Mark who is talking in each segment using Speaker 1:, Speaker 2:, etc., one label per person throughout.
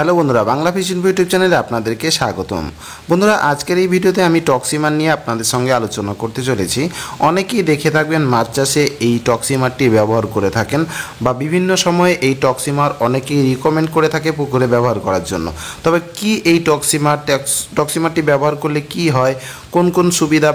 Speaker 1: Hello বন্ধুরা, Bangla fish info YouTube চ্যানেলে আপনাদেরকে স্বাগতম। বন্ধুরা, আজকের এই ভিডিওতে আমি টক্সিমার নিয়ে আপনাদের সঙ্গে আলোচনা করতে চলেছি। অনেকেই দেখে থাকবেন মাছ চাষে এই টক্সিমারটি ব্যবহার করে থাকেন বা বিভিন্ন সময়ে এই টক্সিমার অনেকেই রিকমেন্ড করে থাকে পুকুরে ব্যবহার করার জন্য। তবে কি এই টক্সিমারটি ব্যবহার করলে কি হয়, কোন কোন সুবিধা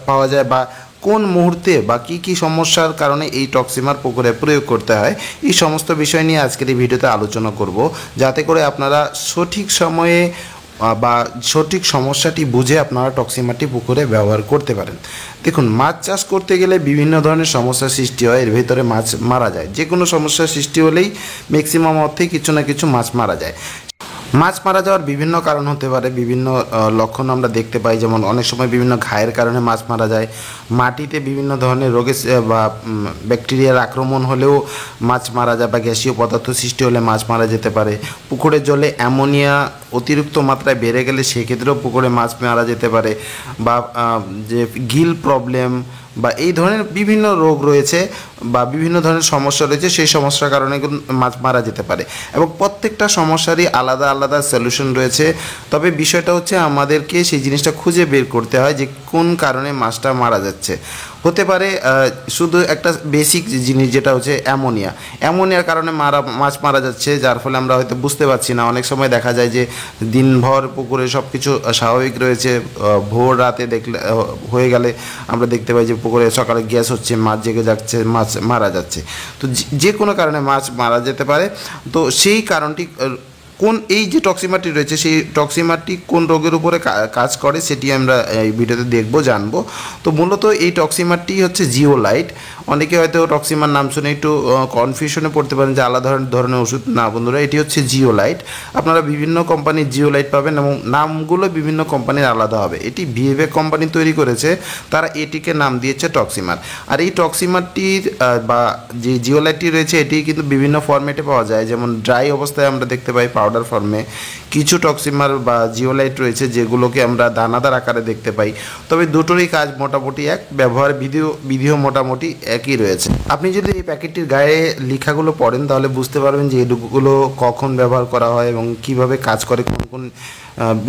Speaker 1: পাওয়া যায় বা কোন মুহূর্তে বা কী সমস্যার কারণে এই টক্সিমার পুকুরে প্রয়োগ করতে হয়, এই সমস্ত বিষয় নিয়ে আজকের এই ভিডিওতে আলোচনা করব, যাতে করে আপনারা সঠিক সময়ে বা সঠিক সমস্যাটি বুঝে আপনারা টক্সিমারটি পুকুরে ব্যবহার করতে পারেন। দেখুন, মাছ চাষ করতে গেলে বিভিন্ন ধরনের সমস্যার সৃষ্টি হয়, এর ভিতরে মাছ মারা যায়। যে কোনো সমস্যার সৃষ্টি হলেই ম্যাক্সিমাম অর্থেই কিছু না কিছু মাছ মারা যায়। মাছ মারা যাওয়ার বিভিন্ন কারণ হতে পারে, বিভিন্ন লক্ষণ আমরা দেখতে পাই। যেমন অনেক সময় বিভিন্ন ঘায়ের কারণে মাছ মারা যায়, মাটিতে বিভিন্ন ধরনের রোগের বা ব্যাকটেরিয়ার আক্রমণ হলেও মাছ মারা যায়, বা গ্যাসীয় পদার্থ সৃষ্টি হলে মাছ মারা যেতে পারে। পুকুরের জলে অ্যামোনিয়া অতিরিক্ত মাত্রায় বেড়ে গেলে সেক্ষেত্রেও পুকুরে মাছ মারা যেতে পারে, বা যে গিল প্রবলেম বা এই ধরনের বিভিন্ন রোগ রয়েছে বা বিভিন্ন ধরনের সমস্যা রয়েছে, সেই সমস্যার কারণে মাছ মারা যেতে পারে। এবং প্রত্যেকটা সমস্যারই আলাদা আলাদা সলিউশন রয়েছে। তবে বিষয়টা হচ্ছে আমাদেরকে সেই জিনিসটা খুঁজে বের করতে হয় যে কোন কারণে মাছটা মারা যাচ্ছে। হতে পারে শুধু একটা বেসিক জিনিস, যেটা হচ্ছে অ্যামোনিয়ার কারণে মাছ মারা যাচ্ছে, যার ফলে আমরা হয়তো বুঝতে পারছি না। অনেক সময় দেখা যায় যে দিনভর পুকুরে সব কিছু স্বাভাবিক রয়েছে, ভোর রাতে দেখলে হয়ে গেলে আমরা দেখতে পাই যে পুকুরে সকালে গ্যাস হচ্ছে, মাছ জেগে যাচ্ছে, মাছ মারা যাচ্ছে। তো যে কোনো কারণে মাছ মারা যেতে পারে। তো সেই কারণটি কোন, এই যে টক্সিমারটি রয়েছে সেই টক্সিমারটি কোন রোগের উপরে কাজ করে সেটি আমরা এই ভিডিওতে জানবো। তো মূলত এই টক্সিমারটি হচ্ছে জিওলাইট। অনেকে হয়তো টক্সিমার নাম শুনে একটু কনফিউশনে পড়তে পারেন যে আলাদা ধরনের ওষুধ। না বন্ধুরা, এটি হচ্ছে জিওলাইট। আপনারা বিভিন্ন কোম্পানির জিওলাইট পাবেন এবং নামগুলো বিভিন্ন কোম্পানির আলাদা হবে। এটি ভিএভএ কোম্পানি তৈরি করেছে, তারা এটিকে নাম দিয়েছে টক্সিমার। আর এই টক্সিমারটির বা যে জিওলাইটটি রয়েছে এটি কিন্তু বিভিন্ন ফরম্যাটে পাওয়া যায়। যেমন ড্রাই অবস্থায় আমরা দেখতে পাই পাউডার ফর্মে, কিছু টক্সিমার বা জিওলাইট রয়েছে যেগুলোকে আমরা দানাদার আকারে দেখতে পাই। তবে দুটোরই কাজ মোটামুটি এক, ব্যবহার বিধিও মোটামুটি একই রয়েছে। আপনি যদি এই প্যাকেটটির গায়ে লেখাগুলো পড়েন তাহলে বুঝতে পারবেন যে এগুলো কখন ব্যবহার করা হয় এবং কিভাবে কাজ করে, কোন কোন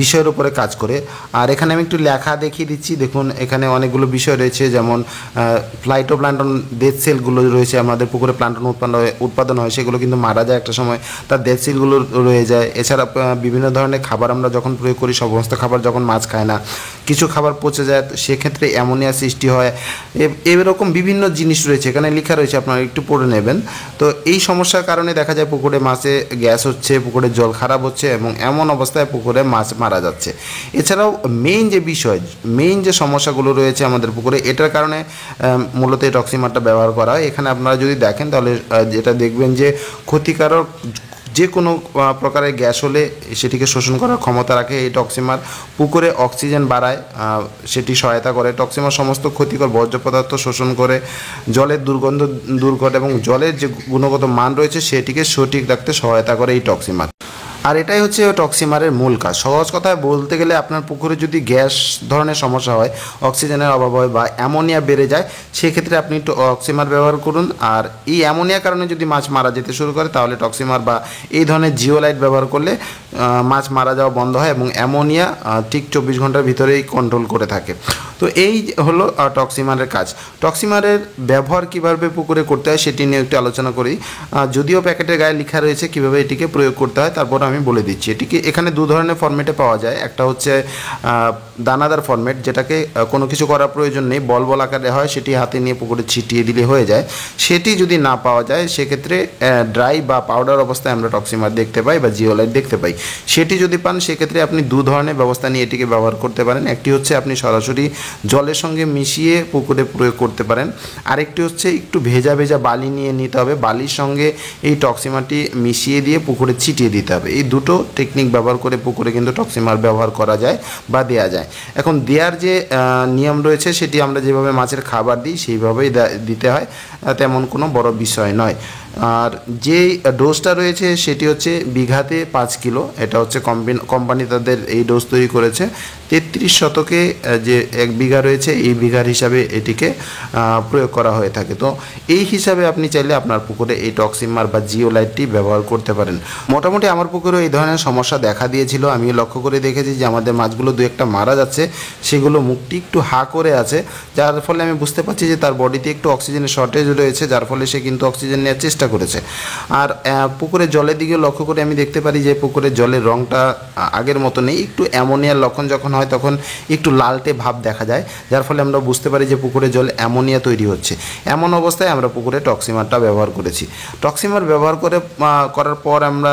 Speaker 1: বিষয়ের উপরে কাজ করে। আর এখানে আমি একটু লেখা দেখিয়ে দিচ্ছি। দেখুন, এখানে অনেকগুলো বিষয় রয়েছে, যেমন ফ্লাইটোপ্ল্যান্টন ডেথ সেলগুলো রয়েছে। আমাদের পুকুরে প্ল্যান্টন উৎপাদন হয়, সেগুলো কিন্তু মারা যায় একটা সময়, তার ডেথ সেলগুলো রয়ে যায়। এছাড়া বিভিন্ন ধরনের খাবার আমরা যখন প্রয়োগ করি, সমস্ত খাবার যখন মাছ খায় না, কিছু খাবার পচে যায়, সেক্ষেত্রে অ্যামোনিয়া সৃষ্টি হয়। এরকম বিভিন্ন জিনিস রয়েছে, এখানে লেখা রয়েছে, আপনারা একটু পড়ে নেবেন। তো এই সমস্যার কারণে দেখা যায় পুকুরে মাছে গ্যাস হচ্ছে, পুকুরের জল খারাপ হচ্ছে এবং এমন অবস্থায় পুকুরে মাছ মারা যাচ্ছে। এছাড়াও মেইন যে সমস্যাগুলো রয়েছে আমাদের পুকুরে, এটার কারণে মূলত এই টক্সিমারটা ব্যবহার করা হয়। এখানে আপনারা যদি দেখেন তাহলে যেটা দেখবেন যে ক্ষতিকারক যে কোনো প্রকারের গ্যাস হলে সেটিকে শোষণ করার ক্ষমতা রাখে এই টক্সিমার। পুকুরে অক্সিজেন বাড়ায়, সেটি সহায়তা করে। টক্সিমার সমস্ত ক্ষতিকর বর্জ্য পদার্থ শোষণ করে, জলের দুর্গন্ধ দূর করে এবং জলের যে গুণগত মান রয়েছে সেটিকে সঠিক রাখতে সহায়তা করে এই টক্সিমার। আর এটাই হচ্ছে টক্সিমারের মূল কাজ। সহজ কথায় বলতে গেলে, আপনার পুকুরে যদি গ্যাস ধরনের সমস্যা হয়, অক্সিজেনের অভাব হয় বা অ্যামোনিয়া বেড়ে যায়, সেক্ষেত্রে আপনি টক্সিমার ব্যবহার করুন। আর এই অ্যামোনিয়ার কারণে যদি মাছ মারা যেতে শুরু করে, তাহলে টক্সিমার বা এই ধরনের জিওলাইট ব্যবহার করলে মাছ মারা যাওয়া বন্ধ হয় এবং অ্যামোনিয়া ঠিক 24 ঘন্টার ভিতরেই কন্ট্রোল করে থাকে। তো এই হলো টক্সিমারের কাজ। টক্সিমারের ব্যবহার কীভাবে পুকুরে করতে হয় সেটি নিয়ে একটু আলোচনা করি। যদিও প্যাকেটের গায়ে লেখা রয়েছে কীভাবে এটিকে প্রয়োগ করতে হয়, তারপর আমি বলে দিচ্ছি। এটিকে এখানে দু ধরনের ফরম্যাটে পাওয়া যায়। একটা হচ্ছে দানাদার ফরম্যাট, যেটাকে কোনো কিছু করার প্রয়োজন নেই, বল আকারে হয়, সেটি হাতে নিয়ে পুকুরে ছিটিয়ে দিলে হয়ে যায়। সেটি যদি না পাওয়া যায়, সেক্ষেত্রে ড্রাই বা পাউডার অবস্থায় আমরা টক্সিমার দেখতে পাই বা জিওলাইট দেখতে পাই। সেটি যদি পান, সেক্ষেত্রে আপনি দু ধরনের ব্যবস্থা নিয়ে এটিকে ব্যবহার করতে পারেন। একটি হচ্ছে আপনি সরাসরি জলের সঙ্গে মিশিয়ে পুকুরে প্রয়োগ করতে পারেন। আরেকটি হচ্ছে একটু ভেজা বালি নিয়ে নিতে হবে, বালির সঙ্গে এই টক্সিমারটি মিশিয়ে দিয়ে পুকুরে ছিটিয়ে দিতে হবে। এই দুটো টেকনিক ব্যবহার করে পুকুরে কিন্তু টক্সিমার ব্যবহার করা যায় বা দেওয়া যায়। এখন দেওয়ার যে নিয়ম রয়েছে সেটি আমরা যেভাবে মাছের খাবার দিই সেইভাবেই দিতে হয়, তেমন কোনো বড় বিষয় নয়। আর যে ডোজটা রয়েছে সেটি হচ্ছে বিঘাতে 5 কিলো। এটা হচ্ছে কোম্পানি তাদের এই ডোজ তৈরি করেছে। 33 শতকে যে 1 বিঘা রয়েছে এই বিঘার হিসাবে এটিকে প্রয়োগ করা হয়ে থাকে। তো এই হিসাবে আপনি চাইলে আপনার পুকুরে এই টক্সিমার বা জিওলাইটটি ব্যবহার করতে পারেন। মোটামুটি আমার পুকুরে এই ধরনের সমস্যা দেখা দিয়েছিল। আমি লক্ষ্য করে দেখেছি যে আমাদের মাছগুলো দু একটা মারা যাচ্ছে, সেগুলো মুখটি একটু হা করে আছে, যার ফলে আমি বুঝতে পারছি যে তার বডিতে একটু অক্সিজেনের শর্টেজ রয়েছে, যার ফলে সে কিন্তু অক্সিজেন নেওয়ার চেষ্টা করেছে। আর পুকুরের জলের দিকে লক্ষ্য করে আমি দেখতে পারি যে পুকুরের জলের রঙটা আগের মতো নেই, একটু অ্যামোনিয়ার লক্ষণ যখন হয় তখন একটু লালটে ভাব দেখা যায়, যার ফলে আমরা বুঝতে পারি যে পুকুরের জল অ্যামোনিয়া তৈরি হচ্ছে। এমন অবস্থায় আমরা পুকুরে টক্সিমারটা ব্যবহার করেছি। টক্সিমার ব্যবহার করার পর আমরা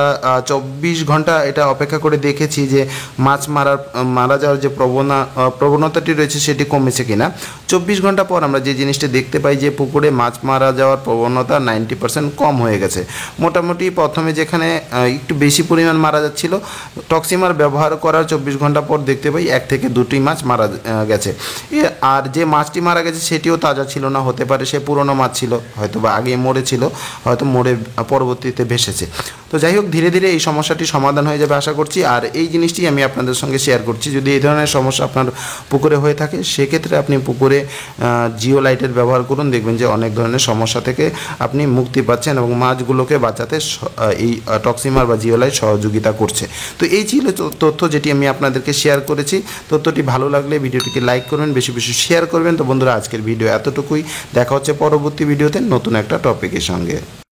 Speaker 1: 24 ঘন্টা এটা অপেক্ষা করে দেখেছি যে মাছ মারা যাওয়ার যে প্রবণতাটি রয়েছে সেটি কমেছে কিনা। 24 ঘন্টা পর আমরা যে জিনিসটা দেখতে পাই যে পুকুরে মাছ মারা যাওয়ার প্রবণতা 90% কম হয়ে গেছে। মোটামুটি প্রথমে যেখানে একটু বেশি পরিমাণ মারা যাচ্ছিল, টক্সিমার ব্যবহার করার 24 ঘন্টা পর দেখতে পাই 1 থেকে 2টি মাছ মারা গেছে। আর যে মাছটি মারা গেছে সেটিও তাজা ছিল না, হতে পারে সে পুরনো মাছ ছিল, হয়তো বা আগে মরেছিল, হয়তো মরে পরবর্তীতে ভেসেছে। তো যাই হোক, ধীরে ধীরে এই সমস্যাটি সমাধান হয়ে যাবে আশা করছি। আর এই জিনিসটি আমি আপনাদের সঙ্গে শেয়ার করছি। যদি এই ধরনের সমস্যা আপনার পুকুরে হয়ে থাকে সেক্ষেত্রে আপনি পুকুরে জিওলাইটের ব্যবহার করুন, দেখবেন যে অনেক ধরনের সমস্যা থেকে আপনি মুক্তি পাচ্ছেন এবং মাছগুলোকে বাঁচাতে এই টক্সিমার বা জিওলাইট সহযোগিতা করছে। তো এই ছিল তথ্য যেটি আমি আপনাদেরকে শেয়ার করেছি। তথ্যটি ভালো লাগলে ভিডিওটিকে লাইক করবেন, বেশি বেশি শেয়ার করবেন। তো বন্ধুরা, আজকের ভিডিও এতটুকুই। দেখা হচ্ছে পরবর্তী ভিডিওতে নতুন একটা টপিকের সঙ্গে।